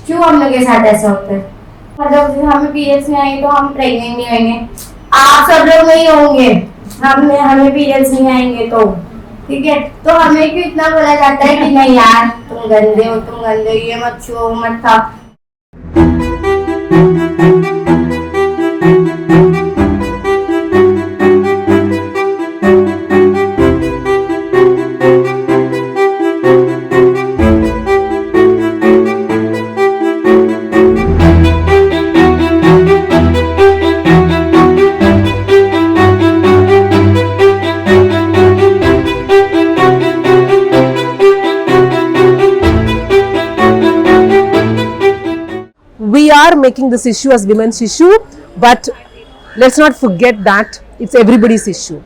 क्यों हम लोग के साथ ऐसा होता है? मतलब जैसे हमें पीरियड्स नहीं आएंगे तो हम प्रेग्नेंट नहीं होंगे, आप सब लोग नहीं होंगे, हमें पीरियड्स नहीं आएंगे तो ठीक है, तो हमें क्यों इतना बोला जाता है कि नहीं यार तुम गंदे हो, तुम गंदे, ये मत छुओ मत खाओ। We are making this issue as women's issue, but let's not forget that it's everybody's issue,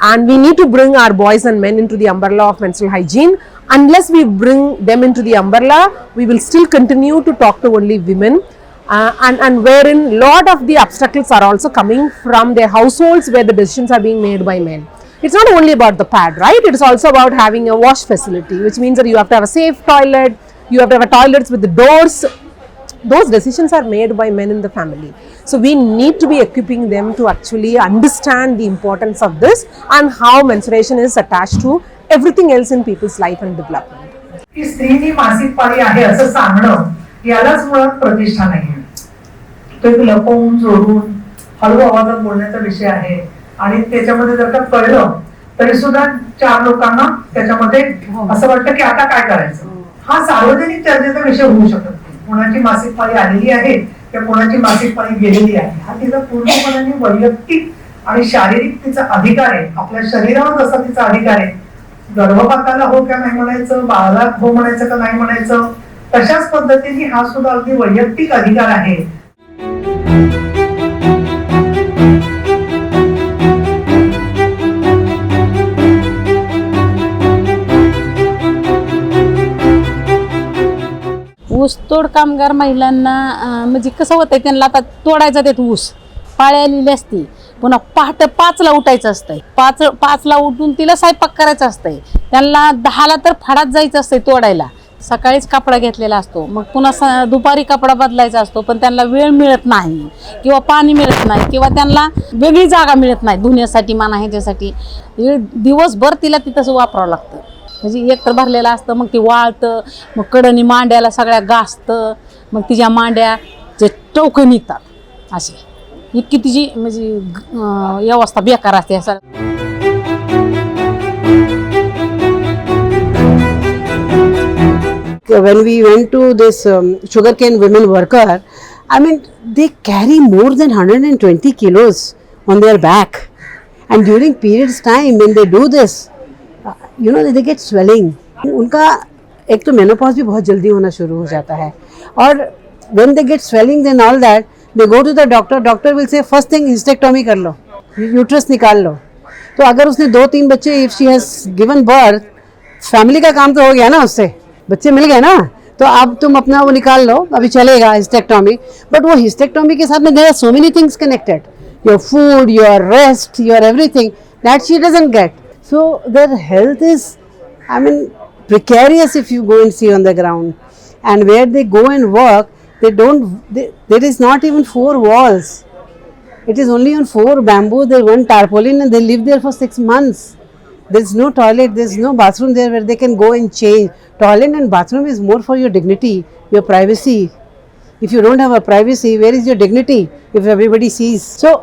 and we need to bring our boys and men into the umbrella of menstrual hygiene. Unless we bring them into the umbrella, we will still continue to talk to only women, and wherein lot of the obstacles are also coming from their households where the decisions are being made by men. It's not only about the pad, right? It is also about having a wash facility, which means that you have to have a safe toilet, you have to have a toilets with the doors. Those decisions are made by men in the family. So we need to be equipping them to actually understand the importance of this and how menstruation is attached to everything else in people's life and development. की स्त्रीची मासिक पाळी आहे असं सांगणं यालाच मुळात प्रतिष्ठा नाहीये. तो एक लपवून जोडून हळू आवाजात बोलण्याचा विषय आहे आणि त्याच्यामध्ये जर का कळलं तरी सुद्धा चार लोकांना त्याच्यामध्ये असं वाटतं की आता काय करायचं. हा सार्वजनिक चर्चेचा विषय होऊ शकत नाही. कोणाची मासिक पाळी आलेली आहे किंवा कोणाची मासिक पाळी गेलेली आहे हा तिचा पूर्णपणे वैयक्तिक आणि शारीरिक तिचा अधिकार आहे. आपल्या शरीरावर जसा तिचा अधिकार आहे, गर्भपाताला हो का नाही म्हणायचं, बाळाला हो म्हणायचं का नाही म्हणायचं, तशाच पद्धतीने हा सुद्धा अगदी वैयक्तिक अधिकार आहे. ऊसतोड कामगार महिलांना म्हणजे कसं होतं, त्यांना आता तोडायचा त्यात ऊस पाळी आलेली असती, पुन्हा पहाटे 5ला उठायचं असतंय, 5ला उठून तिला स्वयंपाक करायचा असतंय, त्यांना 10ला तर फडात जायचं असतंय तोडायला. सकाळीच कपडा घेतलेला असतो, मग पुन्हा दुपारी कपडा बदलायचा असतो, पण त्यांना वेळ मिळत नाही किंवा पाणी मिळत नाही किंवा त्यांना वेगळी जागा मिळत नाही धुण्यासाठी म्हणा ह्याच्यासाठी. दिवसभर तिला तिथंच वापरावं लागतं. म्हणजे एकतर भरलेलं असतं, मग ती वाळतं, मग कडनी मांड्याला सगळ्या गासतं, मग तिच्या मांड्या जे टवकं निघतात असे. इतकी तिची म्हणजे व्यवस्था बेकार असते. असं when we went to this sugarcane women worker, I mean they carry more than 120 kilos on their back, and during periods time when they do this, you know they get swelling. उनका एक तो menopause भी बहुत जल्दी होना शुरू हो जाता है, और when they get swelling then all that they go to the doctor will say first thing hysterectomy कर लो, यूट्रस निकाल लो. तो अगर उसने 2-3 बच्चे, if she has given birth, family का काम तो हो गया ना, उससे बच्चे मिल गए ना, तो अब तुम अपना वो निकाल लो, अभी चलेगा हिस्टेक्टोमी. बट वो हिस्टेक्टोमी के साथ में there are so many things connected, your food, your rest, your everything that she doesn't get. So their health is, I mean, precarious if you go and see on the ground. And where they go and work, there is not even 4 walls. It is only on 4 bamboo, there one tarpaulin, and they live there for 6 months. There is no toilet, there is no bathroom there where they can go and change. Toilet and bathroom is more for your dignity, your privacy. If you don't have a privacy, where is your dignity if everybody sees? So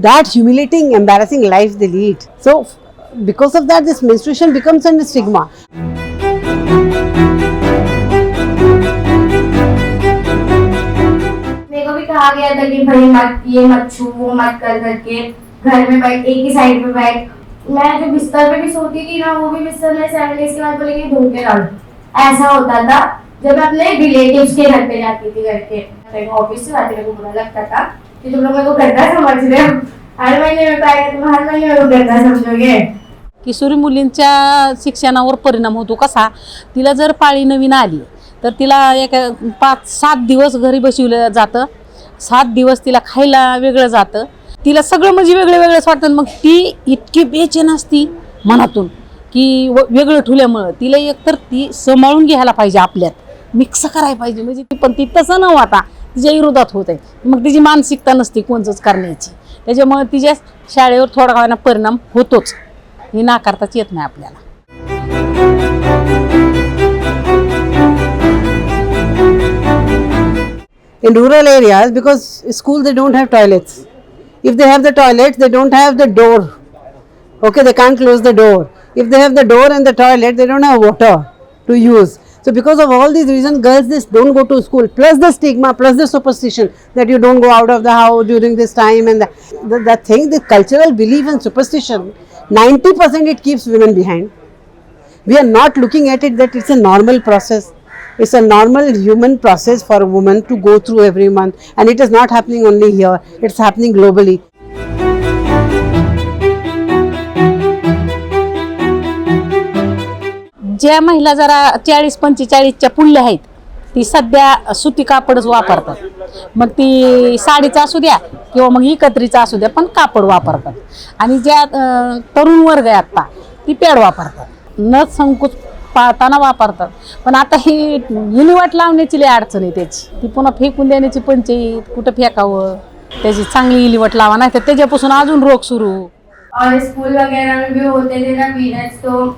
that humiliating, embarrassing life they lead. So because of that, this menstruation becomes a stigma. मेरे को भी कहा गया था कि भाई मत, ये मत छू, वो मत कर करके, घर में बैठ, एक ही साइड पे बैठ. मैं जो बिस्तर पे भी सोती थी ना, वो भी बिस्तर में 7 days के बाद बोलेंगे धो के डाल. ऐसा होता था जब मैं अपने रिलेटिव्स के घर पे जाती थी. घर के ऑफिस से आते मेरे को बुरा लगता था कि तुम लोग मेरे को गद्दा समझ रहे हो, हर महीने में पाएगा, तुम हर महीने मेरे को गद्दा समझोगे. किशोरी मुलींच्या शिक्षणावर परिणाम होतो कसा, तिला जर पाळी नवीन आली तर तिला एक 5-7 दिवस घरी बसवलं जातं, 7 दिवस तिला खायला वेगळं जातं, तिला सगळं म्हणजे वेगळे वेगळेच वाटतं. मग ती इतकी बेचैन असती मनातून की वेगळं ठेवल्यामुळं तिला एकतर ती सांभाळून घ्यायला पाहिजे आपल्यात, मिक्स करायला पाहिजे, म्हणजे ती पण ती तसं न होता तिच्या विरोधात होत आहे, मग तिची मानसिकता नसते कोणचंच करण्याची, त्याच्यामुळे तिच्या शाळेवर थोडा का होईना परिणाम होतोच, हे नाकारताच येत नाही आपल्याला. In rural areas, because schools they don't have toilets. If they have the toilets, they don't have the door. Okay, they can't close the door. If they have the door and the toilet, they don't have water to use. So because of all these reasons, girls just don't go to school. Plus the stigma, plus the superstition that you don't go out of the house during this time, and that thing, the cultural belief and superstition, 90% it keeps women behind. We are not looking at it that it's a normal process. It's a normal human process for a woman to go through every month, and it is not happening only here, it's happening globally. ज्या महिला जरा 40-45च्या पुढल्या आहेत ती सध्या सुती कापडच वापरतात, मग ती साडीचा असू द्या किंवा मग एकत्रीचा असू द्या पण कापड वापरतात. आणि ज्या तरुण वर्ग आहे आता ती पॅड वापरतात, न संकोच पाळताना वापरतात. पण आता ही विल्हेवाट लावण्याची लई अडचण आहे त्याची, ती पुन्हा फेकून देण्याची पंचायत, कुठं फेकावं, त्याची चांगली विल्हेवाट लावा, नाही तर त्याच्यापासून अजून रोग सुरू. और स्कूल वगैरह में भी होते थे ना पीरियड्स, तो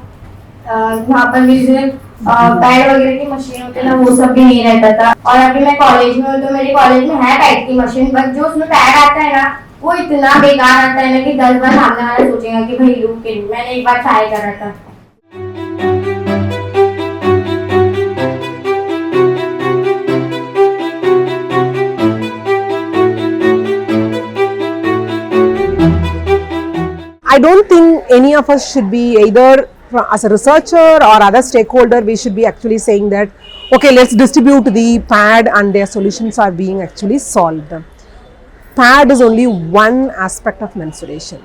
वहाँ पर भी जो पैड वगैरह की मशीन होती है ना वो सब भी नहीं रहता था. और अभी मैं कॉलेज में हूँ तो मेरे कॉलेज में है पैड की मशीन, बट जो उसमें पैड आता है ना वो इतना बेकार आता है ना कि 10 बार सामने वाला सोचेगा कि भाई लूप के लूप. मैंने एक बार ट्राई करा था. I don't think any of us should be either as a researcher or other stakeholder, we should be actually saying that, okay, let's distribute the pad and their solutions are being actually solved. Pad is only one aspect of menstruation.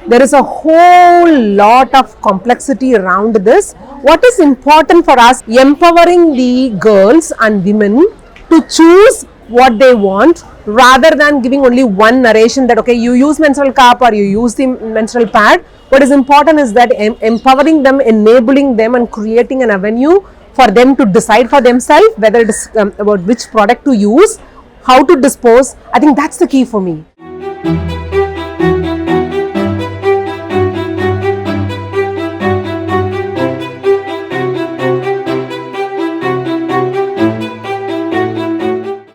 There is a whole lot of complexity around this. What is important for us, empowering the girls and women to choose what they want rather than giving only one narration that, okay, you use menstrual cup or you use the menstrual pad. What is important is that empowering them, enabling them and creating an avenue for them to decide for themselves whether it is about which product to use, how to dispose. I think that's the key for me.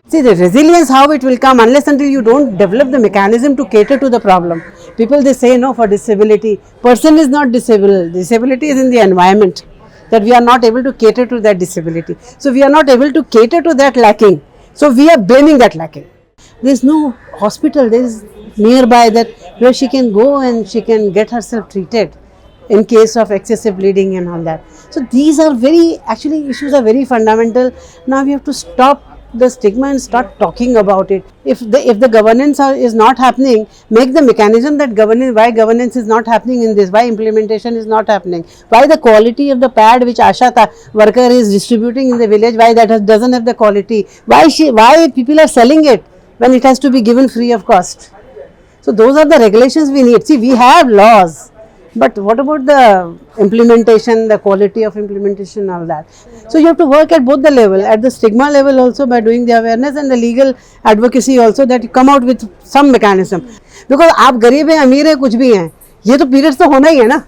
See, the resilience, how it will come unless until you don't develop the mechanism to cater to the problem. People, they say no for disability. Person is not disabled. Disability is in the environment, that we are not able to cater to that disability. So we are not able to cater to that lacking. So we are blaming that lacking. There is no hospital, there is nearby that where she can go and she can get herself treated in case of excessive bleeding and all that. So these are actually issues are very fundamental. Now we have to stop the stigma and start talking about it. If the governance is not happening, make the mechanism that why governance is not happening in this, why implementation is not happening, why the quality of the pad which Asha worker is distributing in the village, why that doesn't have the quality, why people are selling it when it has to be given free of cost. So those are the regulations we need. See, we have laws, but what about the implementation, the quality of implementation, all that. So you have to work at both the level, at the stigma level also by doing the awareness, and the legal advocacy also, that you come out with some mechanism. Because आप गरीब हैं, अमीर हैं, कुछ भी हैं, ये तो periods तो होना ही है ना.